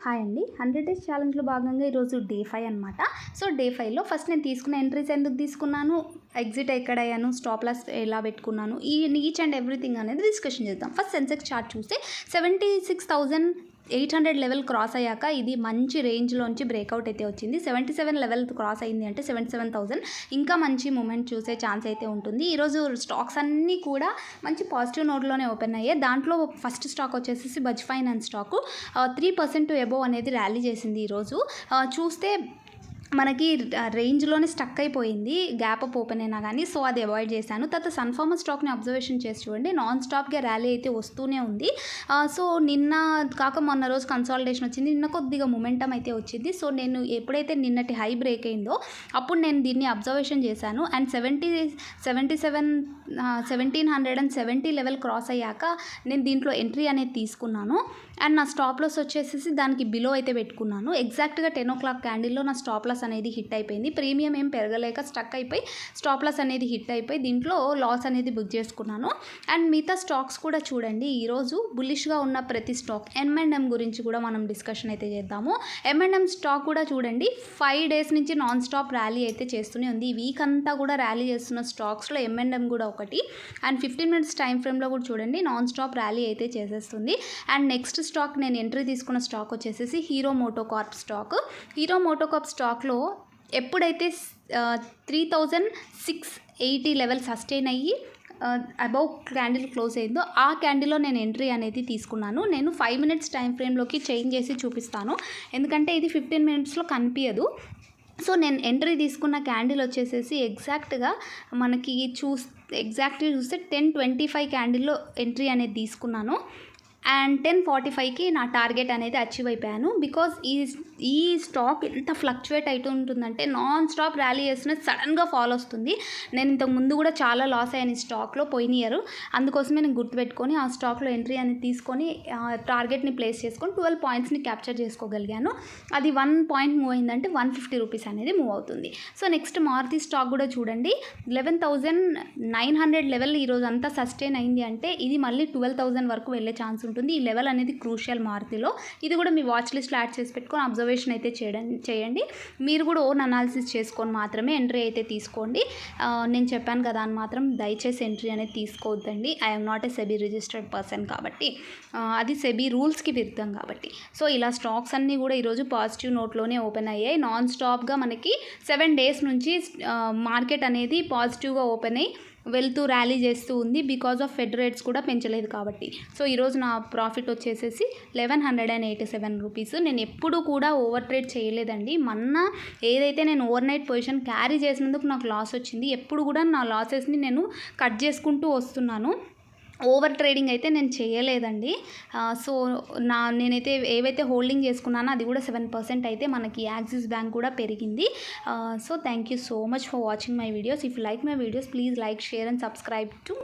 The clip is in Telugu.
హాయ్ అండి. 100 డేస్ ఛాలెంజ్లో భాగంగా ఈరోజు డే 5 అనమాట. సో డే 5లో ఫస్ట్ నేను తీసుకున్న ఎంట్రీస్ ఎందుకు తీసుకున్నాను, ఎగ్జిట్ ఎక్కడ అయ్యాను, స్టాప్ లాస్ ఎలా పెట్టుకున్నాను, ఈచ్ అండ్ ఎవ్రీథింగ్ అనేది డిస్కషన్ చేద్దాం. ఫస్ట్ సెన్సెక్స్ చార్ట్ చూస్తే 76,800 లెవెల్ క్రాస్ అయ్యాక ఇది మంచి రేంజ్లోంచి బ్రేక్అవుట్ అయితే వచ్చింది. 77 లెవెల్ క్రాస్ అయింది అంటే 77,000 ఇంకా మంచి మూమెంట్ చూసే ఛాన్స్ అయితే ఉంటుంది. ఈరోజు స్టాక్స్ అన్నీ కూడా మంచి పాజిటివ్ నోట్లోనే ఓపెన్ అయ్యాయి. దాంట్లో ఫస్ట్ స్టాక్ వచ్చేసి బజ్ ఫైనాన్స్ స్టాకు 3% అబోవ్ అనేది ర్యాలీ చేసింది. ఈరోజు చూస్తే మనకి రేంజ్లోనే స్టక్ అయిపోయింది, గ్యాప్ అప్ ఓపెన్ అయినా కానీ. సో అది అవాయిడ్ చేశాను. తర్వాత సన్ఫార్మర్ స్టాక్ని అబ్జర్వేషన్ చేసి చూడండి, నాన్ స్టాప్గా ర్యాలీ అయితే వస్తూనే ఉంది. సో నిన్న కాక మొన్న రోజు కన్సాలిడేషన్ వచ్చింది, నిన్న కొద్దిగా మొమెంటం అయితే వచ్చింది. సో నేను ఎప్పుడైతే నిన్నటి హై బ్రేక్ అయిందో అప్పుడు నేను దీన్ని అబ్జర్వేషన్ చేశాను. అండ్ 1770 లెవెల్ క్రాస్ అయ్యాక నేను దీంట్లో ఎంట్రీ అనేది తీసుకున్నాను. అండ్ నా స్టాప్ లాస్ వచ్చేసి దానికి బిలో అయితే పెట్టుకున్నాను. ఎగ్జాక్ట్గా 10 o'clock క్యాండిల్లో నా స్టాప్ లాస్ అనేది హిట్ అయిపోయింది. ప్రీమియం ఏం పెరగలేక స్టక్ అయిపోయి స్టాప్ లాస్ అనేది హిట్ అయిపోయి దీంట్లో లాస్ అనేది బుక్ చేసుకున్నాను. అండ్ మిగతా స్టాక్స్ కూడా చూడండి, ఈరోజు బుల్లిష్గా ఉన్న ప్రతి స్టాక్ M&M గురించి కూడా మనం డిస్కషన్ అయితే చేద్దాము. M&M స్టాక్ కూడా చూడండి, 5 days నుంచి నాన్ స్టాప్ ర్యాలీ అయితే చేస్తూనే ఉంది. ఈ వీక్ అంతా కూడా ర్యాలీ చేస్తున్న స్టాక్స్లో M&M కూడా ఒకటి. అండ్ 15 minutes టైం ఫ్రేమ్లో కూడా చూడండి, నాన్ స్టాప్ ర్యాలీ అయితే చేసేస్తుంది. అండ్ నెక్స్ట్ స్టాక్ నేను ఎంట్రీ తీసుకున్న స్టాక్ వచ్చేసి hero MotoCorp stock. Hero MotoCorp స్టాక్లో ఎప్పుడైతే 3680 లెవెల్ సస్టైన్ అయ్యి అబౌవ్ క్యాండిల్ క్లోజ్ అయిందో ఆ క్యాండిల్లో నేను ఎంట్రీ అనేది తీసుకున్నాను. నేను 5 minutes టైం ఫ్రేమ్లోకి చేంజ్ చేసి చూపిస్తాను, ఎందుకంటే ఇది 15 minutesలో కనిపించదు. సో నేను ఎంట్రీ తీసుకున్న క్యాండిల్ వచ్చేసి ఎగ్జాక్ట్గా మనకి ఎగ్జాక్ట్గా చూస్తే 10:25 క్యాండిల్లో ఎంట్రీ అనేది తీసుకున్నాను. అండ్ 10:45కి నా టార్గెట్ అనేది అచీవ్ అయిపోయాను. బికాజ్ ఈ స్టాక్ ఎంత ఫ్లక్చువేట్ అవుతూ ఉంటుందంటే నాన్ స్టాప్ ర్యాలీ చేస్తున్న సడన్గా ఫాల్ వస్తుంది. నేను ఇంతకు ముందు కూడా చాలా లాస్ అయ్యాను ఈ స్టాక్లో పోయిన ఇయర్. అందుకోసమే నేను గుర్తుపెట్టుకొని ఆ స్టాక్లో ఎంట్రీ అనేది తీసుకొని టార్గెట్ని ప్లేస్ చేసుకొని 12 pointsని క్యాప్చర్ చేసుకోగలిగాను. అది 1 point మూవ్ అయిందంటే 150 rupees అనేది మూవ్ అవుతుంది. సో నెక్స్ట్ మారుతి స్టాక్ కూడా చూడండి, 11,900 లెవెల్ ఈరోజు అంతా సస్టైన్ అయింది అంటే ఇది మళ్ళీ 12,000 వరకు వెళ్ళే ఛాన్స్ ఉంటుంది. ఈ లెవెల్ అనేది క్రూషియల్ మారుతిలో. ఇది కూడా మీ వాచ్ లిస్ట్లో యాడ్ చేసి పెట్టుకొని అబ్జర్వేషన్ అయితే చేయండి. మీరు కూడా ఓన్ అనాలిసిస్ చేసుకొని మాత్రమే ఎంట్రీ అయితే తీసుకోండి. నేను చెప్పాను కదా అని మాత్రం దయచేసి ఎంట్రీ అనేది తీసుకోవద్దండి. I'm not a SEBI registered person కాబట్టి, అది సెబీ రూల్స్కి విరుద్ధం కాబట్టి. సో ఇలా స్టాక్స్ అన్నీ కూడా ఈరోజు పాజిటివ్ నోట్లోనే ఓపెన్ అయ్యాయి. నాన్ స్టాప్గా మనకి 7 days నుంచి మార్కెట్ అనేది పాజిటివ్గా ఓపెన్ అయ్యి వెళ్తూ ర్యాలీ చేస్తూ ఉంది. బికాజ్ ఆఫ్ ఫెడ్ రేట్స్ కూడా పెంచలేదు కాబట్టి. సో ఈరోజు నా ప్రాఫిట్ వచ్చేసి 1187 rupees. నేను ఎప్పుడు కూడా ఓవర్ ట్రేడ్ చేయలేదండి. మొన్న ఏదైతే నేను ఓవర్ నైట్ పొజిషన్ క్యారీ చేసినందుకు నాకు లాస్ వచ్చింది. ఎప్పుడు కూడా నా లాసెస్ని నేను కట్ చేసుకుంటూ వస్తున్నాను. ఓవర్ ట్రేడింగ్ అయితే నేను చేయలేదండి. సో నేనైతే ఏవైతే హోల్డింగ్ చేసుకున్నానో అది కూడా 7% అయితే మనకి యాక్సిస్ బ్యాంక్ కూడా పెరిగింది. So thank you so much for watching my videos. If you like my videos please like, share and subscribe to